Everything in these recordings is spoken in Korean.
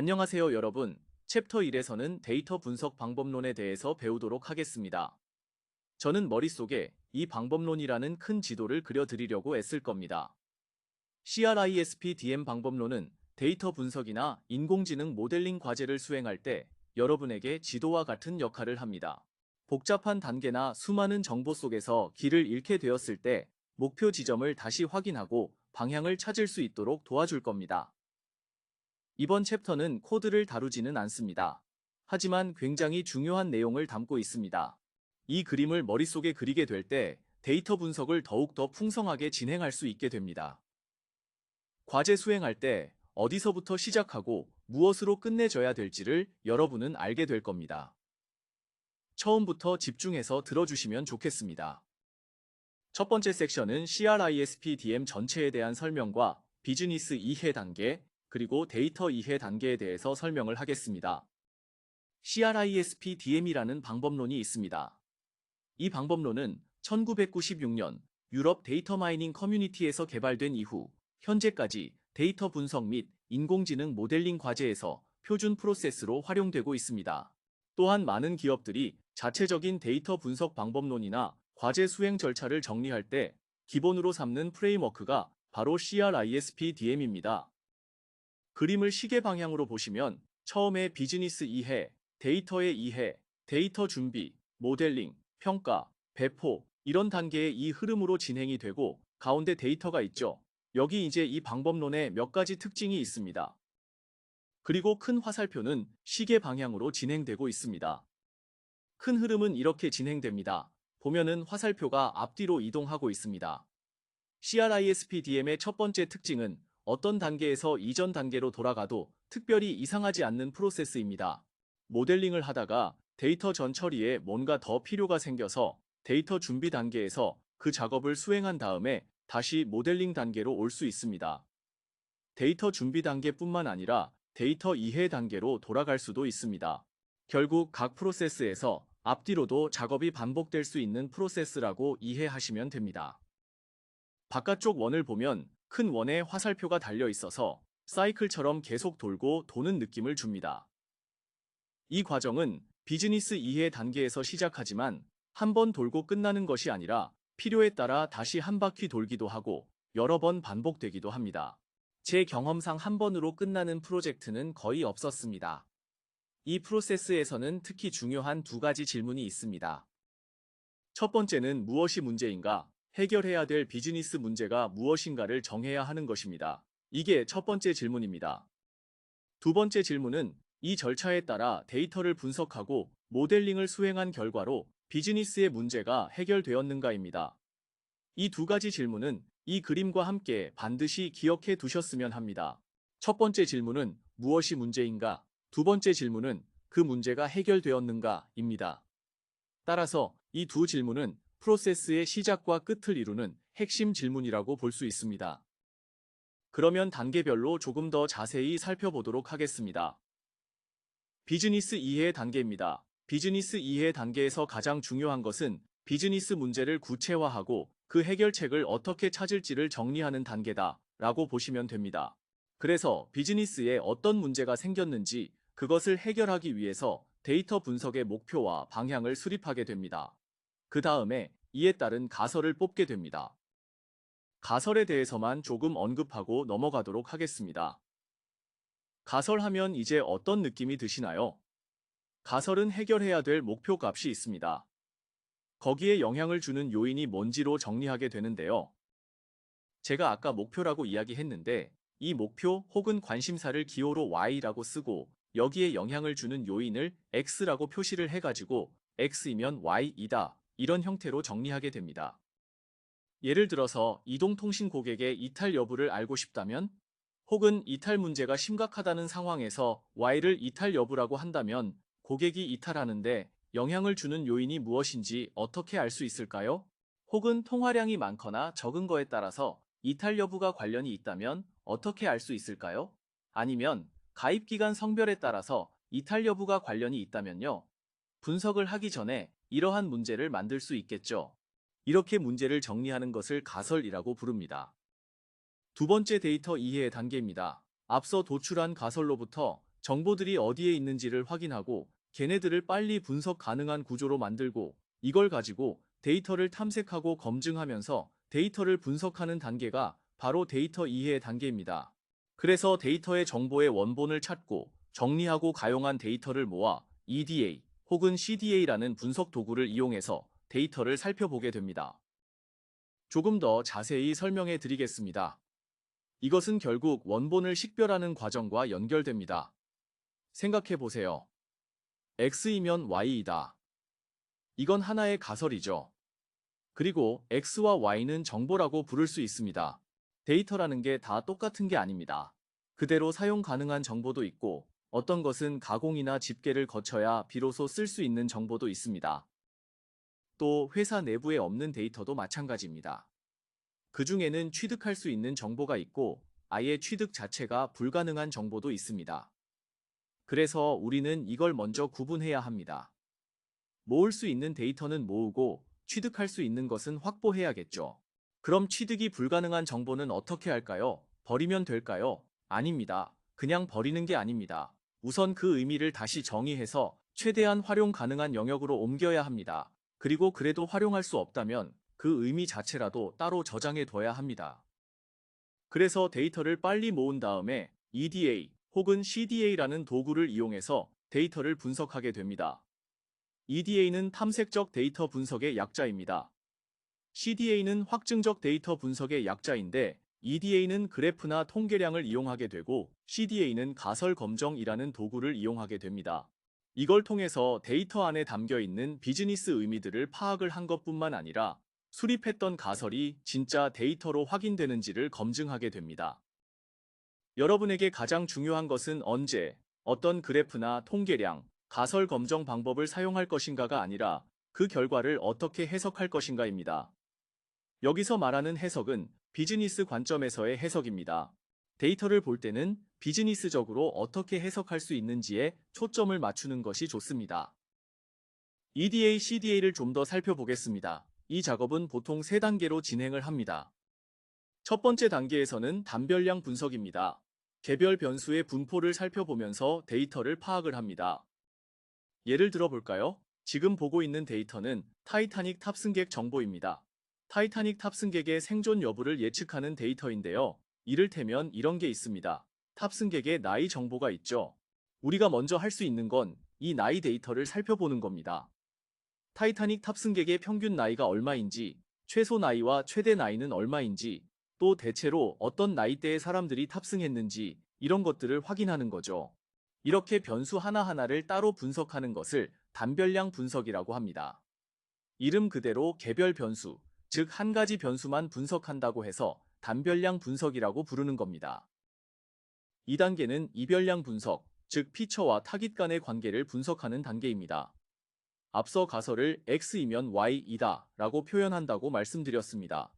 안녕하세요, 여러분. 챕터 1에서는 데이터 분석 방법론에 대해서 배우도록 하겠습니다. 저는 머릿속에 이 방법론이라는 큰 지도를 그려드리려고 애쓸 겁니다. CRISP-DM 방법론은 데이터 분석이나 인공지능 모델링 과제를 수행할 때 여러분에게 지도와 같은 역할을 합니다. 복잡한 단계나 수많은 정보 속에서 길을 잃게 되었을 때 목표 지점을 다시 확인하고 방향을 찾을 수 있도록 도와줄 겁니다. 이번 챕터는 코드를 다루지는 않습니다. 하지만 굉장히 중요한 내용을 담고 있습니다. 이 그림을 머릿속에 그리게 될 때 데이터 분석을 더욱더 풍성하게 진행할 수 있게 됩니다. 과제 수행할 때 어디서부터 시작하고 무엇으로 끝내줘야 될지를 여러분은 알게 될 겁니다. 처음부터 집중해서 들어주시면 좋겠습니다. 첫 번째 섹션은 CRISP-DM 전체에 대한 설명과 비즈니스 이해 단계, 그리고 데이터 이해 단계에 대해서 설명을 하겠습니다. CRISP-DM이라는 방법론이 있습니다. 이 방법론은 1996년 유럽 데이터 마이닝 커뮤니티에서 개발된 이후 현재까지 데이터 분석 및 인공지능 모델링 과제에서 표준 프로세스로 활용되고 있습니다. 또한 많은 기업들이 자체적인 데이터 분석 방법론이나 과제 수행 절차를 정리할 때 기본으로 삼는 프레임워크가 바로 CRISP-DM입니다. 그림을 시계 방향으로 보시면 처음에 비즈니스 이해, 데이터의 이해, 데이터 준비, 모델링, 평가, 배포 이런 단계의 이 흐름으로 진행이 되고 가운데 데이터가 있죠. 여기 이제 이 방법론에 몇 가지 특징이 있습니다. 그리고 큰 화살표는 시계 방향으로 진행되고 있습니다. 큰 흐름은 이렇게 진행됩니다. 보면은 화살표가 앞뒤로 이동하고 있습니다. CRISP-DM의 첫 번째 특징은 어떤 단계에서 이전 단계로 돌아가도 특별히 이상하지 않는 프로세스입니다. 모델링을 하다가 데이터 전 처리에 뭔가 더 필요가 생겨서 데이터 준비 단계에서 그 작업을 수행한 다음에 다시 모델링 단계로 올 수 있습니다. 데이터 준비 단계뿐만 아니라 데이터 이해 단계로 돌아갈 수도 있습니다. 결국 각 프로세스에서 앞뒤로도 작업이 반복될 수 있는 프로세스라고 이해하시면 됩니다. 바깥쪽 원을 보면 큰 원에 화살표가 달려 있어서 사이클처럼 계속 돌고 도는 느낌을 줍니다. 이 과정은 비즈니스 이해 단계에서 시작하지만 한 번 돌고 끝나는 것이 아니라 필요에 따라 다시 한 바퀴 돌기도 하고 여러 번 반복되기도 합니다. 제 경험상 한 번으로 끝나는 프로젝트는 거의 없었습니다. 이 프로세스에서는 특히 중요한 두 가지 질문이 있습니다. 첫 번째는 무엇이 문제인가? 해결해야 될 비즈니스 문제가 무엇인가를 정해야 하는 것입니다. 이게 첫 번째 질문입니다. 두 번째 질문은 이 절차에 따라 데이터를 분석하고 모델링을 수행한 결과로 비즈니스의 문제가 해결되었는가입니다. 이 두 가지 질문은 이 그림과 함께 반드시 기억해 두셨으면 합니다. 첫 번째 질문은 무엇이 문제인가? 두 번째 질문은 그 문제가 해결되었는가입니다. 따라서 이 두 질문은 프로세스의 시작과 끝을 이루는 핵심 질문이라고 볼 수 있습니다. 그러면 단계별로 조금 더 자세히 살펴보도록 하겠습니다. 비즈니스 이해 단계입니다. 비즈니스 이해 단계에서 가장 중요한 것은 비즈니스 문제를 구체화하고 그 해결책을 어떻게 찾을지를 정리하는 단계다 라고 보시면 됩니다. 그래서 비즈니스에 어떤 문제가 생겼는지 그것을 해결하기 위해서 데이터 분석의 목표와 방향을 수립하게 됩니다. 그 다음에 이에 따른 가설을 뽑게 됩니다. 가설에 대해서만 조금 언급하고 넘어가도록 하겠습니다. 가설하면 이제 어떤 느낌이 드시나요? 가설은 해결해야 될 목표 값이 있습니다. 거기에 영향을 주는 요인이 뭔지로 정리하게 되는데요. 제가 아까 목표라고 이야기했는데 이 목표 혹은 관심사를 기호로 Y라고 쓰고 여기에 영향을 주는 요인을 X라고 표시를 해가지고 X이면 Y이다 이런 형태로 정리하게 됩니다. 예를 들어서 이동통신 고객의 이탈 여부를 알고 싶다면 혹은 이탈 문제가 심각하다는 상황에서 Y를 이탈 여부라고 한다면 고객이 이탈하는데 영향을 주는 요인이 무엇인지 어떻게 알 수 있을까요? 혹은 통화량이 많거나 적은 거에 따라서 이탈 여부가 관련이 있다면 어떻게 알 수 있을까요? 아니면 가입기간 성별에 따라서 이탈 여부가 관련이 있다면요. 분석을 하기 전에 이러한 문제를 만들 수 있겠죠. 이렇게 문제를 정리하는 것을 가설이라고 부릅니다. 두 번째 데이터 이해 단계입니다. 앞서 도출한 가설로부터 정보들이 어디에 있는지를 확인하고 걔네들을 빨리 분석 가능한 구조로 만들고 이걸 가지고 데이터를 탐색하고 검증하면서 데이터를 분석하는 단계가 바로 데이터 이해 단계입니다. 그래서 데이터의 정보의 원본을 찾고 정리하고 가용한 데이터를 모아 EDA 혹은 CDA라는 분석 도구를 이용해서 데이터를 살펴보게 됩니다. 조금 더 자세히 설명해 드리겠습니다. 이것은 결국 원본을 식별하는 과정과 연결됩니다. 생각해 보세요. X이면 Y이다. 이건 하나의 가설이죠. 그리고 X와 Y는 정보라고 부를 수 있습니다. 데이터라는 게 다 똑같은 게 아닙니다. 그대로 사용 가능한 정보도 있고 어떤 것은 가공이나 집계를 거쳐야 비로소 쓸 수 있는 정보도 있습니다. 또 회사 내부에 없는 데이터도 마찬가지입니다. 그 중에는 취득할 수 있는 정보가 있고 아예 취득 자체가 불가능한 정보도 있습니다. 그래서 우리는 이걸 먼저 구분해야 합니다. 모을 수 있는 데이터는 모으고 취득할 수 있는 것은 확보해야겠죠. 그럼 취득이 불가능한 정보는 어떻게 할까요? 버리면 될까요? 아닙니다. 그냥 버리는 게 아닙니다. 우선 그 의미를 다시 정의해서 최대한 활용 가능한 영역으로 옮겨야 합니다. 그리고 그래도 활용할 수 없다면 그 의미 자체라도 따로 저장해 둬야 합니다. 그래서 데이터를 빨리 모은 다음에 EDA 혹은 CDA라는 도구를 이용해서 데이터를 분석하게 됩니다. EDA는 탐색적 데이터 분석의 약자입니다. CDA는 확증적 데이터 분석의 약자인데 EDA는 그래프나 통계량을 이용하게 되고 CDA는 가설 검정이라는 도구를 이용하게 됩니다. 이걸 통해서 데이터 안에 담겨 있는 비즈니스 의미들을 파악을 한 것뿐만 아니라 수립했던 가설이 진짜 데이터로 확인되는지를 검증하게 됩니다. 여러분에게 가장 중요한 것은 언제, 어떤 그래프나 통계량, 가설 검정 방법을 사용할 것인가가 아니라 그 결과를 어떻게 해석할 것인가입니다. 여기서 말하는 해석은 비즈니스 관점에서의 해석입니다. 데이터를 볼 때는 비즈니스적으로 어떻게 해석할 수 있는지에 초점을 맞추는 것이 좋습니다. EDA, CDA를 좀 더 살펴보겠습니다. 이 작업은 보통 3단계로 진행을 합니다. 첫 번째 단계에서는 단별량 분석입니다. 개별 변수의 분포를 살펴보면서 데이터를 파악을 합니다. 예를 들어 볼까요? 지금 보고 있는 데이터는 타이타닉 탑승객 정보입니다. 타이타닉 탑승객의 생존 여부를 예측하는 데이터인데요. 이를테면 이런 게 있습니다. 탑승객의 나이 정보가 있죠. 우리가 먼저 할 수 있는 건 이 나이 데이터를 살펴보는 겁니다. 타이타닉 탑승객의 평균 나이가 얼마인지, 최소 나이와 최대 나이는 얼마인지, 또 대체로 어떤 나이대의 사람들이 탑승했는지 이런 것들을 확인하는 거죠. 이렇게 변수 하나하나를 따로 분석하는 것을 단별량 분석이라고 합니다. 이름 그대로 개별 변수, 즉 한 가지 변수만 분석한다고 해서 단별량 분석이라고 부르는 겁니다. 2단계는 이별량 분석, 즉 피처와 타깃 간의 관계를 분석하는 단계입니다. 앞서 가설을 X이면 Y이다 라고 표현한다고 말씀드렸습니다.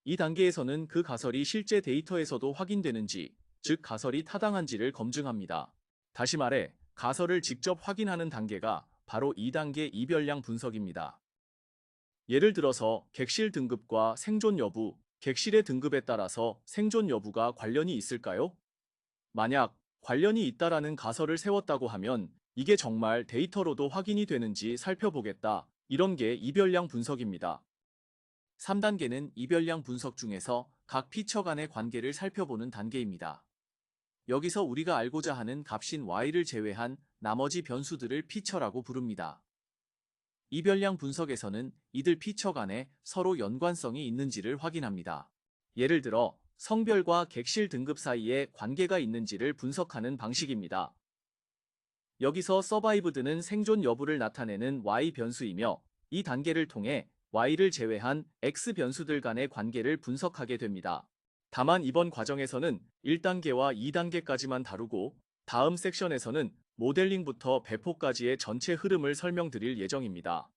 이 단계에서는 그 가설이 실제 데이터에서도 확인되는지, 즉 가설이 타당한지를 검증합니다. 다시 말해, 가설을 직접 확인하는 단계가 바로 2단계 이별량 분석입니다. 예를 들어서 객실 등급과 생존 여부, 객실의 등급에 따라서 생존 여부가 관련이 있을까요? 만약 관련이 있다라는 가설을 세웠다고 하면 이게 정말 데이터로도 확인이 되는지 살펴보겠다. 이런 게 이별량 분석입니다. 3단계는 이별량 분석 중에서 각 피처 간의 관계를 살펴보는 단계입니다. 여기서 우리가 알고자 하는 값인 y를 제외한 나머지 변수들을 피처라고 부릅니다. 이별량 분석에서는 이들 피처 간에 서로 연관성이 있는지를 확인합니다. 예를 들어 성별과 객실 등급 사이에 관계가 있는지를 분석하는 방식입니다. 여기서 서바이브드는 생존 여부를 나타내는 y 변수이며 이 단계를 통해 y를 제외한 x 변수들 간의 관계를 분석하게 됩니다. 다만 이번 과정에서는 1단계와 2단계까지만 다루고 다음 섹션에서는 모델링부터 배포까지의 전체 흐름을 설명드릴 예정입니다.